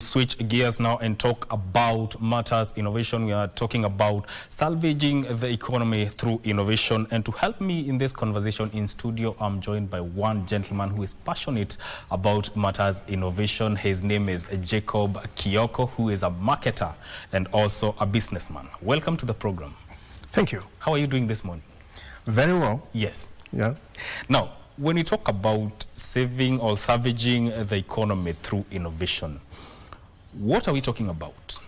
Switch gears now and talk about matters innovation. We are talking about salvaging the economy through innovation. And to help me in this conversation in studio, I'm joined by one gentleman who is passionate about matters innovation. His name is Jacob Kioko, who is a marketer and also a businessman. Welcome to the program. Thank you. How are you doing this morning? Very well. Yes. Yeah. Now, when we talk about saving or salvaging the economy through innovation, what are we talking about?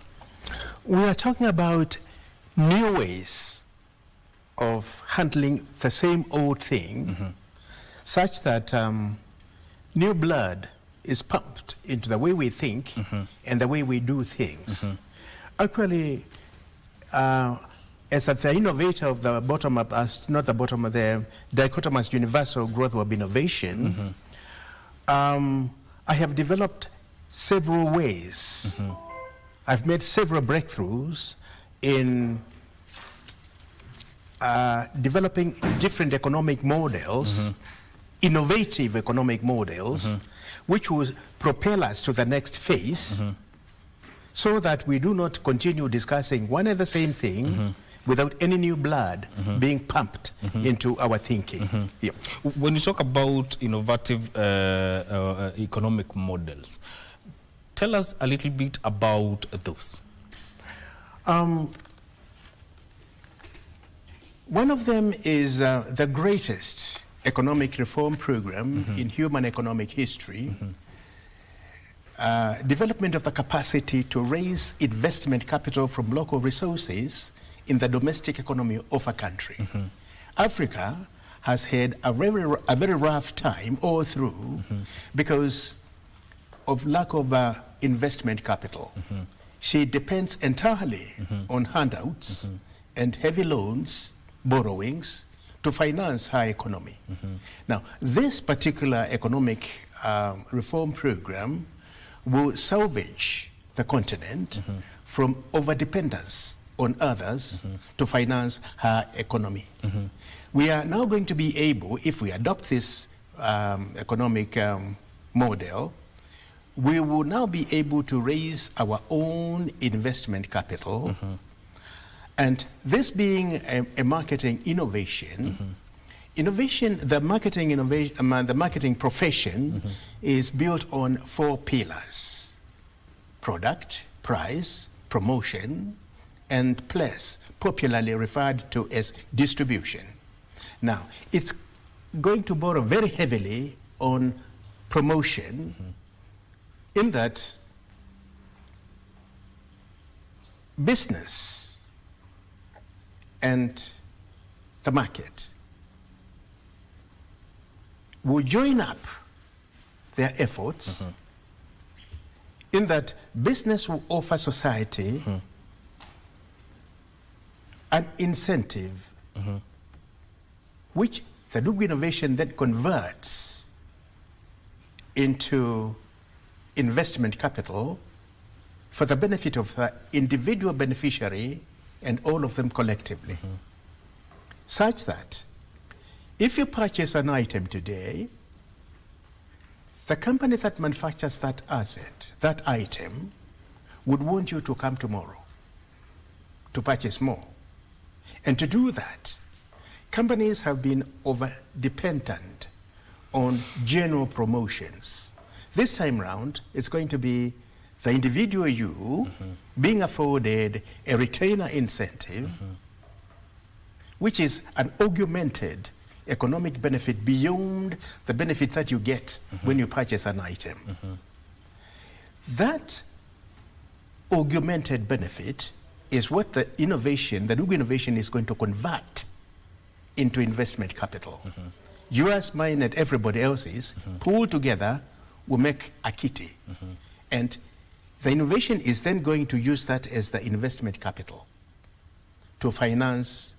We are talking about new ways of handling the same old thing, such that new blood is pumped into the way we think and the way we do things. Actually, as the innovator of the bottom-up, not the bottom-up, the dichotomous universal growth of innovation, I have developed several ways. I've made several breakthroughs in developing different economic models, innovative economic models, which will propel us to the next phase, so that we do not continue discussing one and the same thing without any new blood being pumped into our thinking. Yeah. When you talk about innovative economic models, tell us a little bit about those. One of them is the greatest economic reform program in human economic history, development of the capacity to raise investment capital from local resources in the domestic economy of a country. Africa has had a very rough time all through because of lack of investment capital. She depends entirely on handouts and heavy loans, borrowings, to finance her economy. Now, this particular economic reform program will salvage the continent from overdependence on others to finance her economy. We are now going to be able, if we adopt this economic model, we will now be able to raise our own investment capital. And this being a marketing innovation, the marketing profession is built on 4 pillars: product, price, promotion, and place, popularly referred to as distribution. Now, it's going to borrow very heavily on promotion, in that business and the market will join up their efforts, in that business will offer society an incentive, which the Migwi innovation then converts into investment capital for the benefit of the individual beneficiary and all of them collectively. Such that if you purchase an item today, the company that manufactures that asset, that item, would want you to come tomorrow to purchase more. And to do that, companies have been over-dependent on general promotions. This time round, it's going to be the individual you being afforded a retainer incentive, which is an augmented economic benefit beyond the benefit that you get when you purchase an item. That augmented benefit is what the innovation, the Migwi innovation, is going to convert into investment capital. Yours, mine, and everybody else's pulled together will make a kitty. And the innovation is then going to use that as the investment capital to finance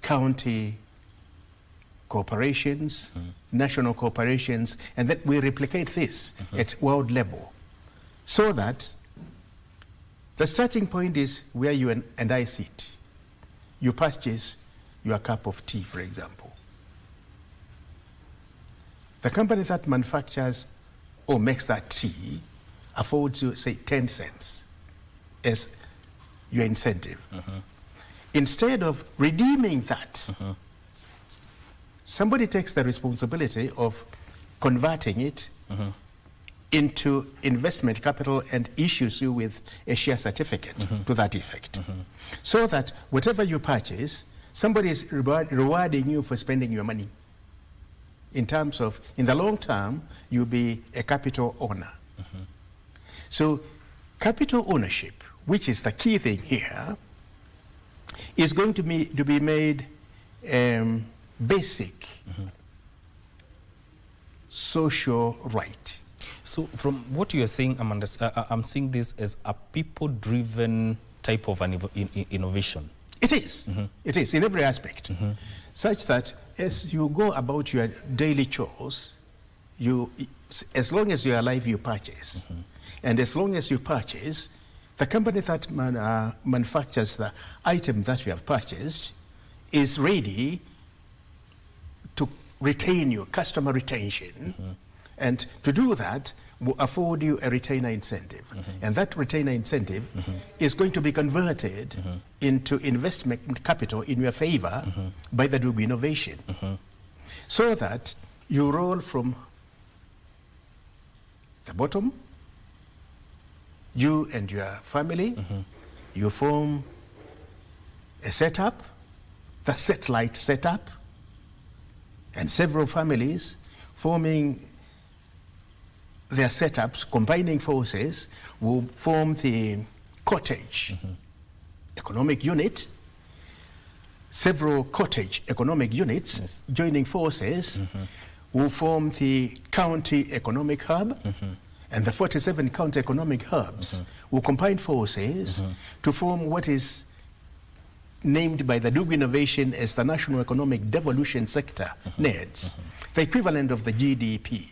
county corporations, national corporations, and then we replicate this at world level, so that the starting point is where you and I sit. You purchase your cup of tea, for example. The company that manufactures or makes that tea affords you, say, 10 cents as your incentive. Instead of redeeming that, somebody takes the responsibility of converting it into investment capital and issues you with a share certificate to that effect. So that whatever you purchase, somebody is rewarding you for spending your money. In terms of, in the long term, you'll be a capital owner. So capital ownership, which is the key thing here, is going to be made basic social right. So from what you are saying, I'm seeing this as a people-driven type of an innovation. It is. It is in every aspect. Such that as you go about your daily chores, as long as you're alive, you purchase. And as long as you purchase, the company that manufactures the item that you have purchased is ready to retain you, customer retention. And to do that will afford you a retainer incentive. And that retainer incentive is going to be converted into investment capital in your favor by the Migwi innovation. So that you roll from the bottom, you and your family, you form a setup, the satellite setup, and several families forming their setups, combining forces, will form the cottage economic unit. Several cottage economic units joining forces will form the county economic hub, and the 47 county economic hubs will combine forces to form what is named by the Migwi innovation as the National Economic Devolution Sector, NEDS, the equivalent of the GDP.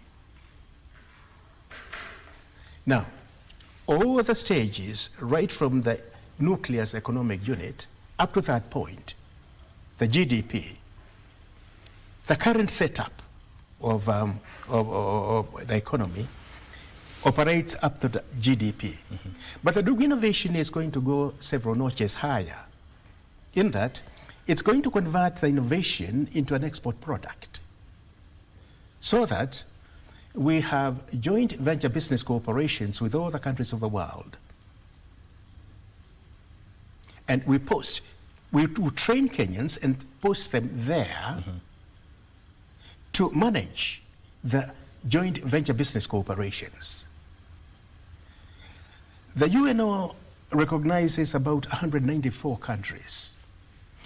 Now, all the stages, right from the nucleus economic unit up to that point, the GDP, the current setup of the economy operates up to the GDP. But the Migwi innovation is going to go several notches higher, in that it's going to convert the innovation into an export product, so that we have joint venture business cooperations with all the countries of the world. And we train Kenyans and post them there to manage the joint venture business cooperations. The UNO recognizes about 194 countries.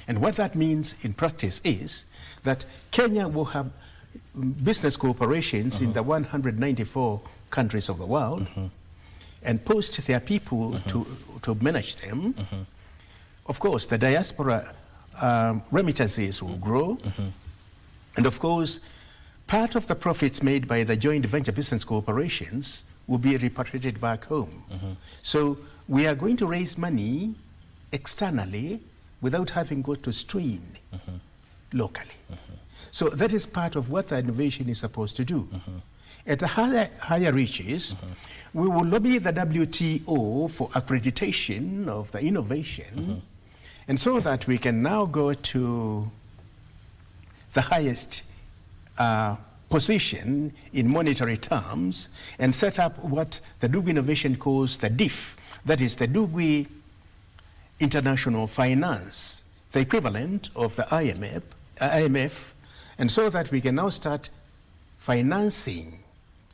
And what that means in practice is that Kenya will have business cooperations in the 194 countries of the world and post their people to manage them. Of course, the diaspora remittances will grow. And of course, part of the profits made by the joint venture business cooperations will be repatriated back home. So we are going to raise money externally without having got to strain locally. So that is part of what the innovation is supposed to do. At the higher reaches, we will lobby the WTO for accreditation of the innovation, and so that we can now go to the highest position in monetary terms and set up what the Migwi innovation calls the DIF, that is the Migwi International Finance, the equivalent of the IMF, and so that we can now start financing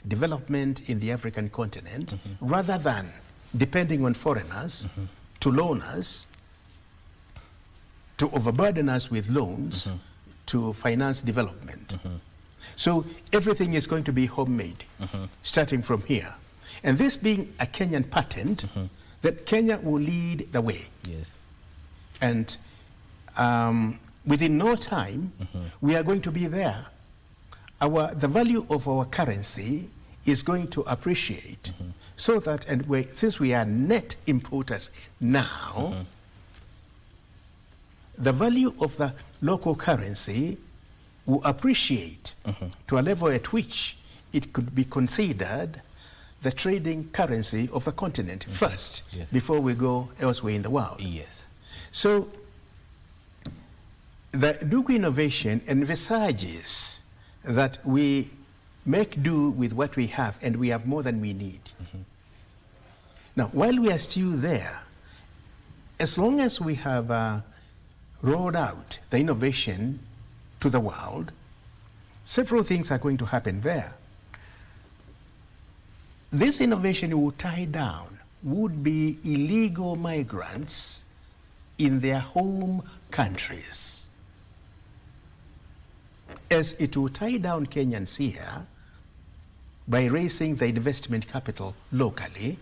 development in the African continent rather than depending on foreigners to loan us, to overburden us with loans to finance development. So everything is going to be homemade, starting from here. And this being a Kenyan patent, that Kenya will lead the way. Yes. And within no time, we are going to be there. The value of our currency is going to appreciate, so that, and since we are net importers now, the value of the local currency will appreciate to a level at which it could be considered the trading currency of the continent first, Yes. before we go elsewhere in the world. Yes. So the Migwi innovation envisages that we make do with what we have, and we have more than we need. Now, while we are still there, as long as we have rolled out the innovation to the world, several things are going to happen there. This innovation will tie down would-be illegal migrants in their home countries. As it will tie down Kenyans here by raising the investment capital locally,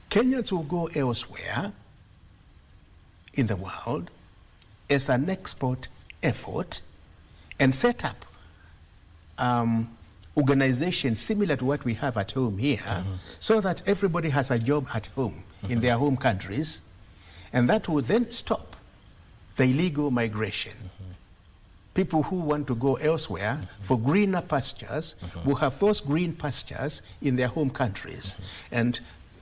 Kenyans will go elsewhere in the world as an export effort and set up organizations similar to what we have at home here, so that everybody has a job at home in their home countries, and that will then stop the illegal migration. People who want to go elsewhere for greener pastures will have those green pastures in their home countries, and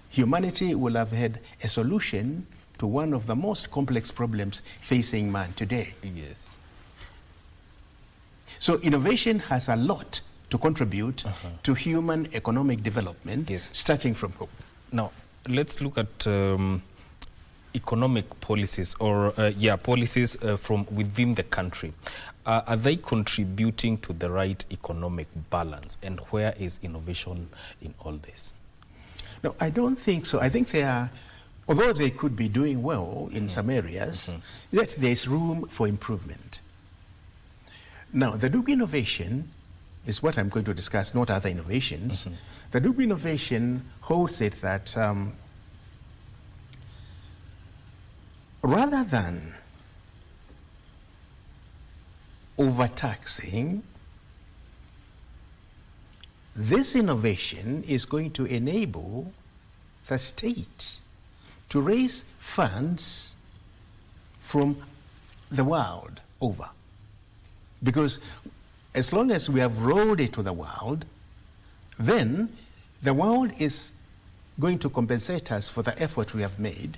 humanity will have had a solution to one of the most complex problems facing man today. Yes. So innovation has a lot to contribute to human economic development, Yes. starting from home. Now, let's look at economic policies, or policies from within the country. Are they contributing to the right economic balance, and where is innovation in all this? No, I don't think so. I think they are, although they could be doing well in some areas, yet there is room for improvement. Now, the Migwi innovation is what I'm going to discuss, not other innovations. The Migwi innovation holds it that rather than overtaxing, this innovation is going to enable the state to raise funds from the world over. Because as long as we have rolled it to the world, then the world is going to compensate us for the effort we have made.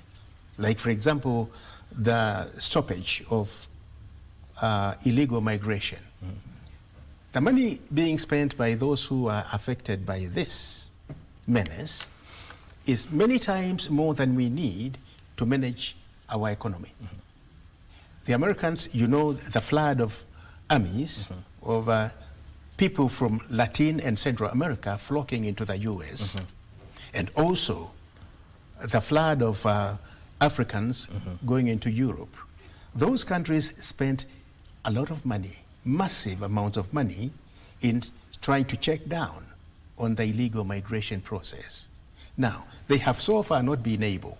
Like, for example, the stoppage of illegal migration. The money being spent by those who are affected by this menace is many times more than we need to manage our economy. The Americans, you know, the flood of armies of people from Latin and Central America flocking into the US, and also the flood of Africans going into Europe. Those countries spent a lot of money, massive amounts of money, in trying to check down on the illegal migration process. Now, they have so far not been able.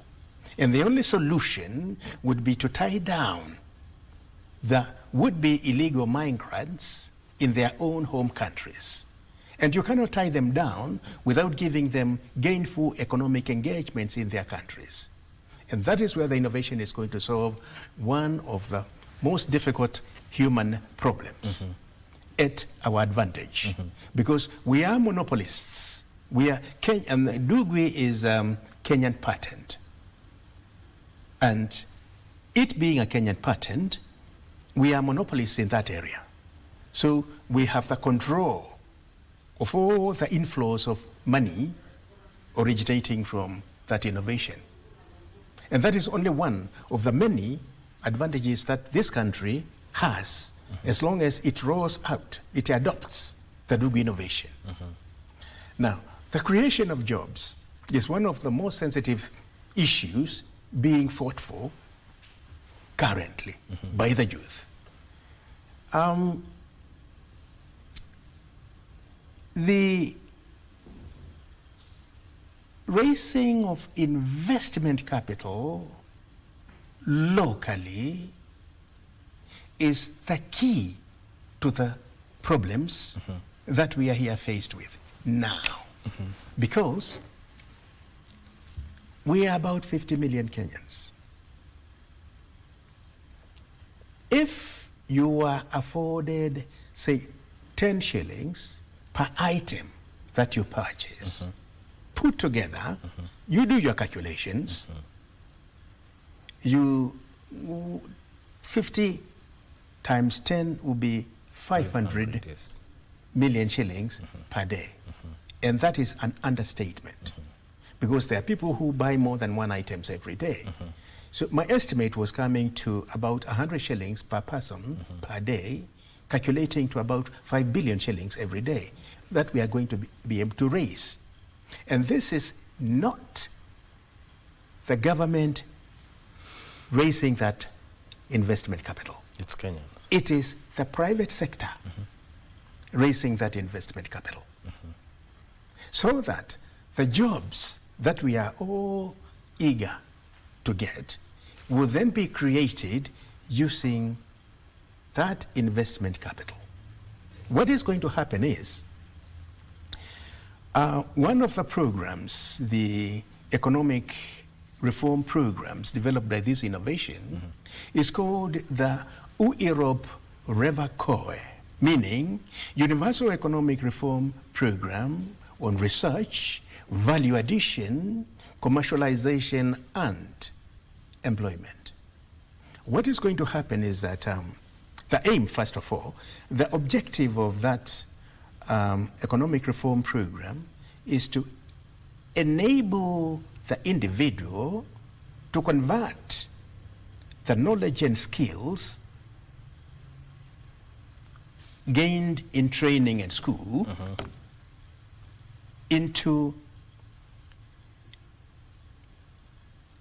And the only solution would be to tie down the would-be illegal migrants in their own home countries. And you cannot tie them down without giving them gainful economic engagements in their countries. And that is where the innovation is going to solve one of the most difficult human problems at our advantage. Because we are monopolists. We are and Migwi is Kenyan patent. And it being a Kenyan patent, we are monopolists in that area. So we have the control of all the inflows of money originating from that innovation. And that is only one of the many advantages that this country has, as long as it rolls out, it adopts the Migwi innovation. Now, the creation of jobs is one of the most sensitive issues being fought for currently by the youth. The raising of investment capital locally is the key to the problems that we are here faced with now. Because we are about 50 million Kenyans. If you are afforded, say, 10 shillings per item that you purchase, put together, you do your calculations, 50 times 10 will be 500 yes. million shillings per day. And that is an understatement, because there are people who buy more than one items every day. So my estimate was coming to about 100 shillings per person per day, calculating to about 5 billion shillings every day that we are going to be able to raise. And this is not the government raising that investment capital. It's Kenyans. It is the private sector raising that investment capital. So that the jobs that we are all eager to get will then be created using that investment capital. What is going to happen is, one of the programs, the economic reform programs developed by this innovation, is called the UEROP REVACOE, meaning Universal Economic Reform Program on Research, Value Addition, Commercialization, and Employment. What is going to happen is that the aim, first of all, the objective of that economic reform program is to enable the individual to convert the knowledge and skills gained in training and school into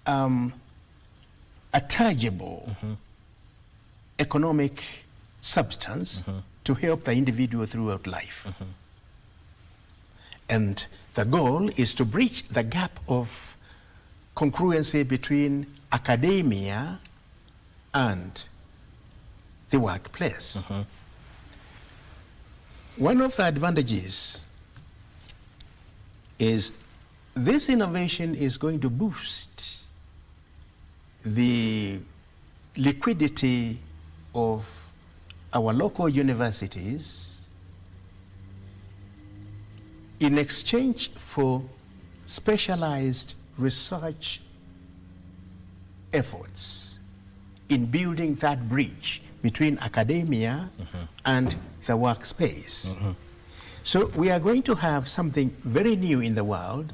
a tangible economic substance to help the individual throughout life. And the goal is to bridge the gap of congruency between academia and the workplace. One of the advantages is this innovation is going to boost the liquidity of our local universities in exchange for specialized research efforts in building that bridge between academia and the workspace. So we are going to have something very new in the world,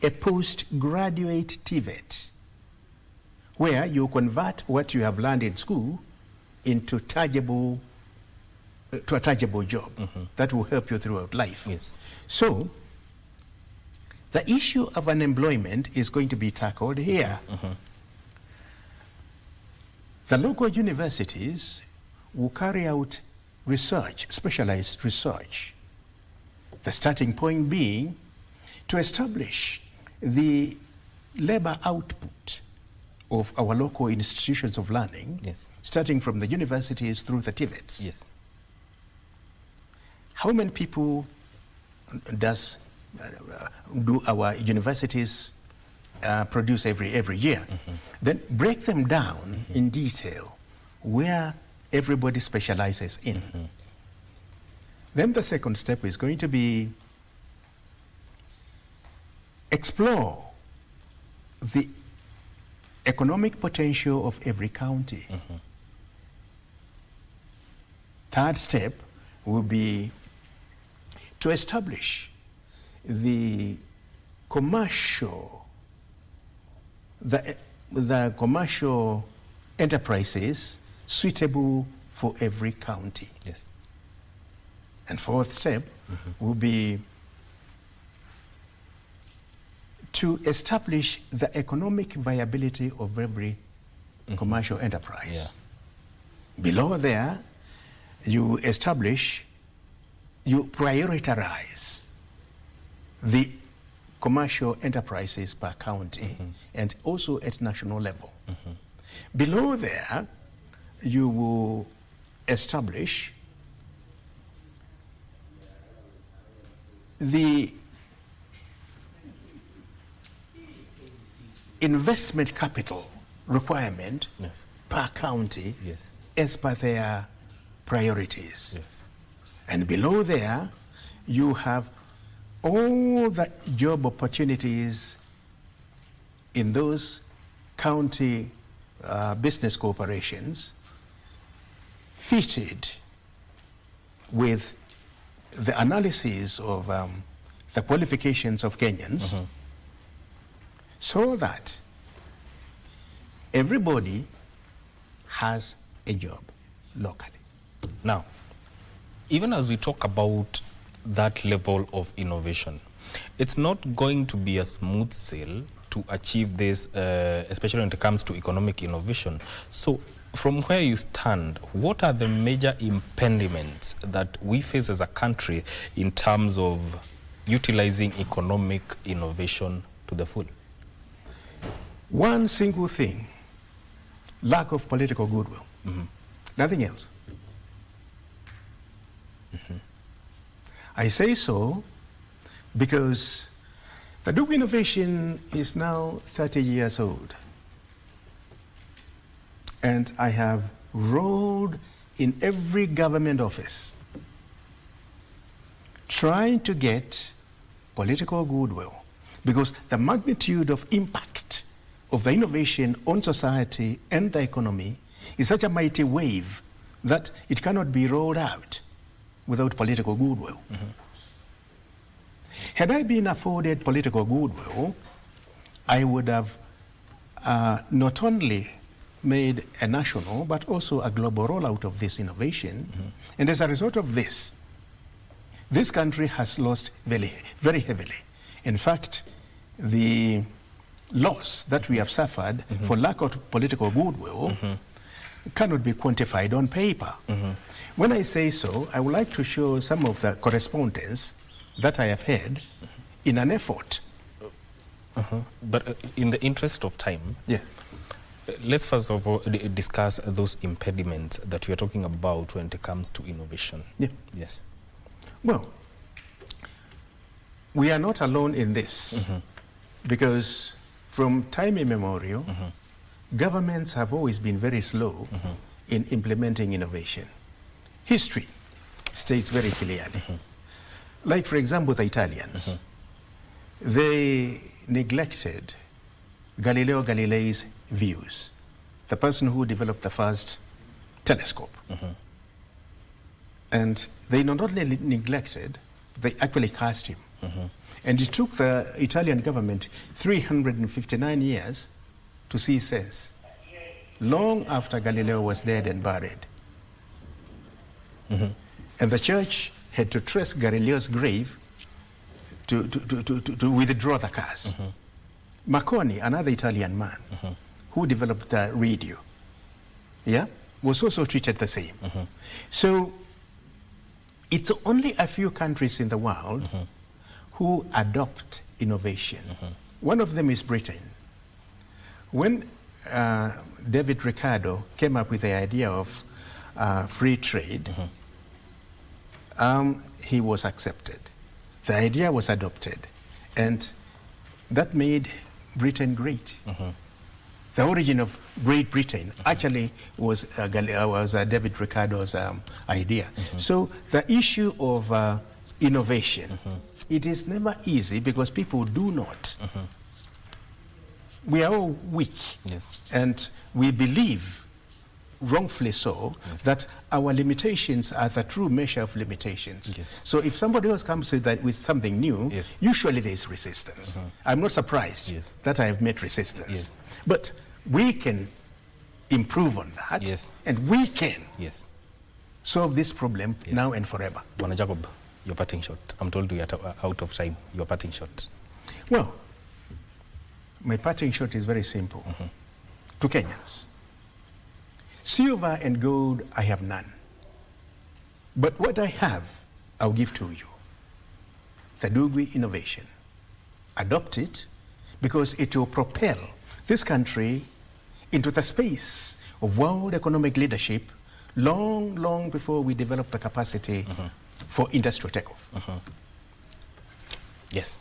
a postgraduate TVET, where you convert what you have learned in school into tangible, to a tangible job that will help you throughout life. Yes. So the issue of unemployment is going to be tackled here. The local universities will carry out research, specialized research. The starting point being to establish the labor output of our local institutions of learning, starting from the universities through the TVETs. Yes. How many people do our universities produce every year? Then break them down in detail where everybody specializes in. Then the second step is going to be explore the economic potential of every county. Third step will be to establish the commercial enterprises suitable for every county. Yes. And fourth step will be to establish the economic viability of every commercial enterprise. Below there, you prioritize the commercial enterprises per county and also at national level. Below there, you will establish the investment capital requirement per county as per their priorities. And below there, you have all the job opportunities in those county business corporations fitted with the analysis of the qualifications of Kenyans, so that everybody has a job locally. Now, even as we talk about that level of innovation, it's not going to be a smooth sail to achieve this, especially when it comes to economic innovation. So from where you stand, what are the major impediments that we face as a country in terms of utilizing economic innovation to the full? One single thing: lack of political goodwill. Nothing else. I say so because the Duke innovation is now 30 years old. And I have rolled in every government office trying to get political goodwill, because the magnitude of impact of the innovation on society and the economy is such a mighty wave that it cannot be rolled out without political goodwill. Had I been afforded political goodwill, I would have not only made a national but also a global rollout of this innovation. And as a result of this, this country has lost very, very heavily. In fact, the loss that we have suffered for lack of political goodwill cannot be quantified on paper. When I say so, I would like to show some of the correspondence that I have had in an effort. But in the interest of time, yes, let's first of all discuss those impediments that we are talking about when it comes to innovation. Yeah. Yes. Well, we are not alone in this, because from time immemorial, governments have always been very slow in implementing innovation. History states very clearly. Like, for example, the Italians, they neglected Galileo Galilei's views, the person who developed the first telescope. And they not only neglected, they actually cast him. And it took the Italian government 359 years to see sense, long after Galileo was dead and buried. And the church had to trace Galileo's grave to withdraw the curse. Marconi, another Italian man who developed the radio, was also treated the same. So it's only a few countries in the world who adopt innovation. One of them is Britain. When David Ricardo came up with the idea of free trade, he was accepted. The idea was adopted, and that made Britain great. The origin of Great Britain actually was David Ricardo's idea. So the issue of innovation, it is never easy because people do not. We are all weak, and we believe, wrongfully so, that our limitations are the true measure of limitations. So if somebody else comes with something new, usually there is resistance. I'm not surprised that I have met resistance. But we can improve on that, and we can solve this problem now and forever. Bwana Jacob, your parting shot. I'm told we are out of time. Your parting shot. Well, my parting shot is very simple. To Kenyans, silver and gold I have none, but what I have, I'll give to you. The Migwi innovation. Adopt it, because it will propel this country into the space of world economic leadership long, long before we develop the capacity for industrial takeoff. Yes.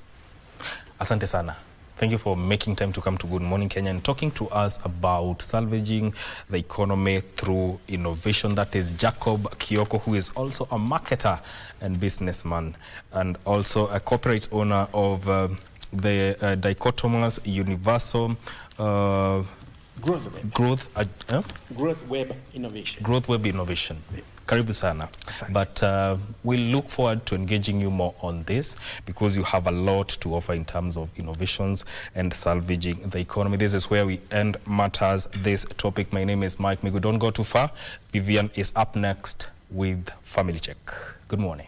Asante sana. Thank you for making time to come to Good Morning Kenya and talking to us about salvaging the economy through innovation. That is Jacob Kioko, who is also a marketer and businessman and also a corporate owner of the dichotomous universal Growth Web Innovation. Growth Web Innovation. Yeah. Karibu sana. But we'll look forward to engaging you more on this because you have a lot to offer in terms of innovations and salvaging the economy. This is where we end Matters this topic. My name is Migwi. Don't go too far. Vivian is up next with Family Check. Good morning.